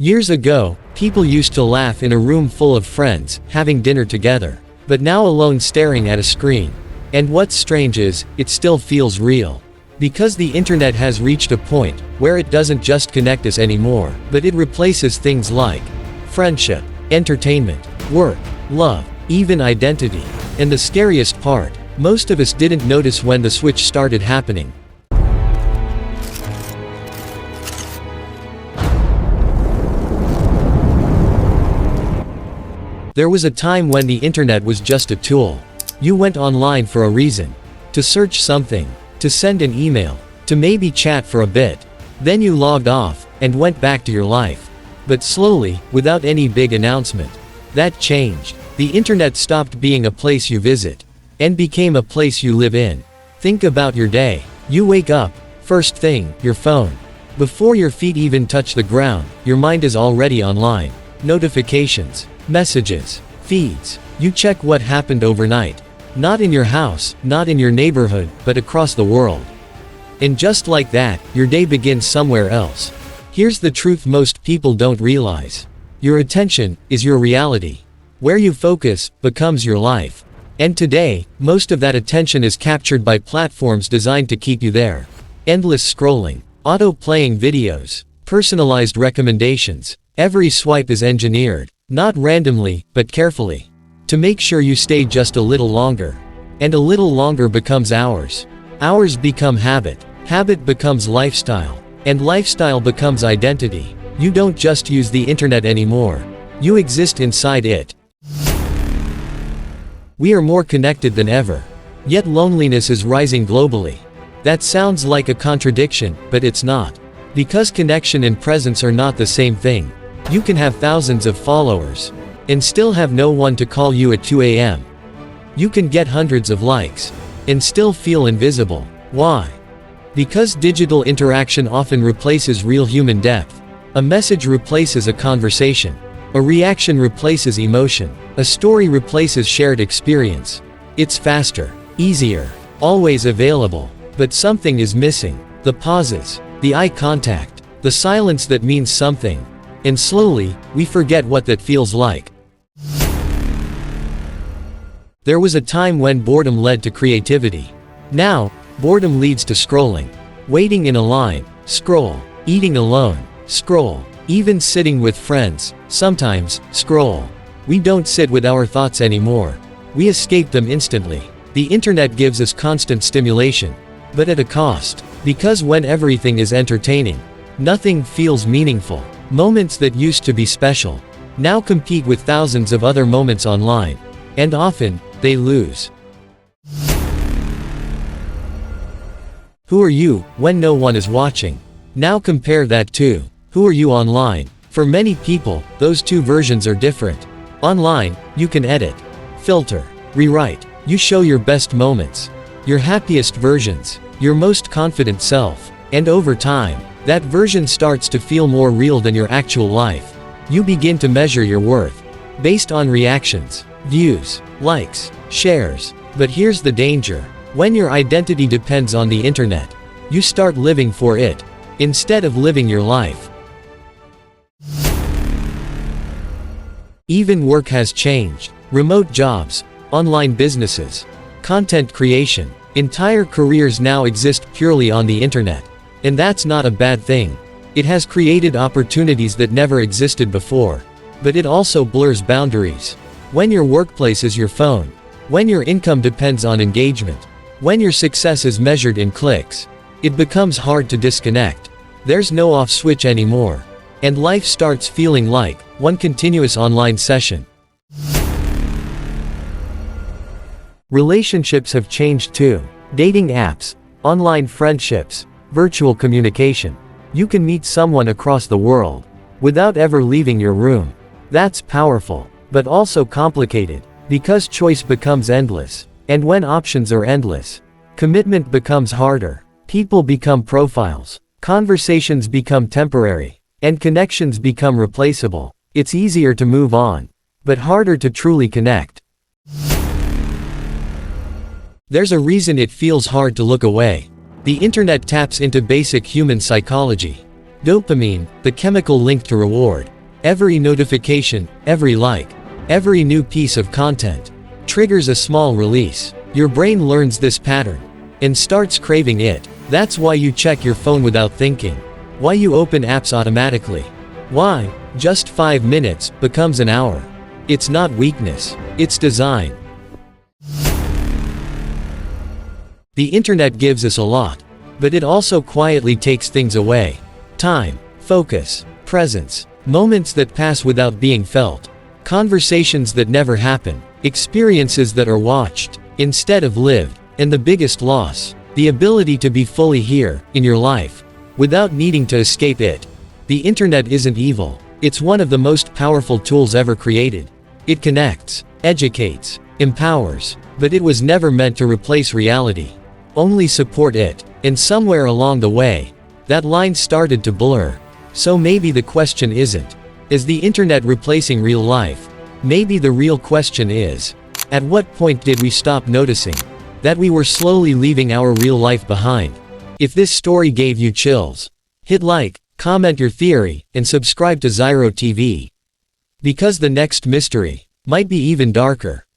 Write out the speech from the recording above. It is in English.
Years ago, people used to laugh in a room full of friends, having dinner together. But now alone staring at a screen. And what's strange is, it still feels real. Because the internet has reached a point where it doesn't just connect us anymore, but it replaces things like friendship, entertainment, work, love, even identity. And the scariest part, most of us didn't notice when the switch started happening. There was a time when the internet was just a tool. You went online for a reason. To search something, to send an email, to maybe chat for a bit. Then you logged off, and went back to your life. But slowly, without any big announcement, that changed. The internet stopped being a place you visit, and became a place you live in. Think about your day. You wake up, first thing, your phone. Before your feet even touch the ground, your mind is already online. Notifications, messages, feeds. You check what happened overnight. Not in your house, not in your neighborhood, but across the world. And just like that, your day begins somewhere else. Here's the truth most people don't realize. Your attention is your reality. Where you focus becomes your life. And today, most of that attention is captured by platforms designed to keep you there. Endless scrolling, auto-playing videos, personalized recommendations. Every swipe is engineered, not randomly, but carefully, to make sure you stay just a little longer. And a little longer becomes hours. Hours become habit. Habit becomes lifestyle. And lifestyle becomes identity. You don't just use the internet anymore. You exist inside it. We are more connected than ever. Yet loneliness is rising globally. That sounds like a contradiction, but it's not. Because connection and presence are not the same thing. You can have thousands of followers, and still have no one to call you at 2 a.m. You can get hundreds of likes, and still feel invisible. Why? Because digital interaction often replaces real human depth. A message replaces a conversation. A reaction replaces emotion. A story replaces shared experience. It's faster, easier, always available. But something is missing. The pauses, the eye contact, the silence that means something. And slowly, we forget what that feels like. There was a time when boredom led to creativity. Now, boredom leads to scrolling. Waiting in a line, scroll. Eating alone, scroll. Even sitting with friends, sometimes, scroll. We don't sit with our thoughts anymore. We escape them instantly. The internet gives us constant stimulation, but at a cost. Because when everything is entertaining, nothing feels meaningful. Moments that used to be special now compete with thousands of other moments online. And often, they lose. Who are you when no one is watching? Now compare that to who are you online? For many people, those two versions are different. Online, you can edit, filter, rewrite. You show your best moments, your happiest versions, your most confident self. And over time, that version starts to feel more real than your actual life. You begin to measure your worth based on reactions, views, likes, shares. But here's the danger. When your identity depends on the internet, you start living for it, instead of living your life. Even work has changed. Remote jobs, online businesses, content creation. Entire careers now exist purely on the internet. And that's not a bad thing. It has created opportunities that never existed before. But it also blurs boundaries. When your workplace is your phone, when your income depends on engagement, when your success is measured in clicks, it becomes hard to disconnect. There's no off switch anymore. And life starts feeling like one continuous online session. Relationships have changed too. Dating apps, online friendships, virtual communication. You can meet someone across the world without ever leaving your room. That's powerful, but also complicated, because choice becomes endless. And when options are endless, commitment becomes harder. People become profiles, conversations become temporary, and connections become replaceable. It's easier to move on, but harder to truly connect. There's a reason it feels hard to look away. The internet taps into basic human psychology. Dopamine, the chemical linked to reward. Every notification, every like, every new piece of content triggers a small release. Your brain learns this pattern and starts craving it. That's why you check your phone without thinking. Why you open apps automatically. Why just 5 minutes becomes an hour. It's not weakness, it's design. The internet gives us a lot, but it also quietly takes things away. Time, focus, presence, moments that pass without being felt, conversations that never happen, experiences that are watched instead of lived, and the biggest loss, the ability to be fully here, in your life, without needing to escape it. The internet isn't evil, it's one of the most powerful tools ever created. It connects, educates, empowers, but it was never meant to replace reality. Only support it, and somewhere along the way, that line started to blur. So maybe the question isn't, is the internet replacing real life? Maybe the real question is, at what point did we stop noticing that we were slowly leaving our real life behind? If this story gave you chills, hit like, comment your theory, and subscribe to Zyro TV. Because the next mystery might be even darker.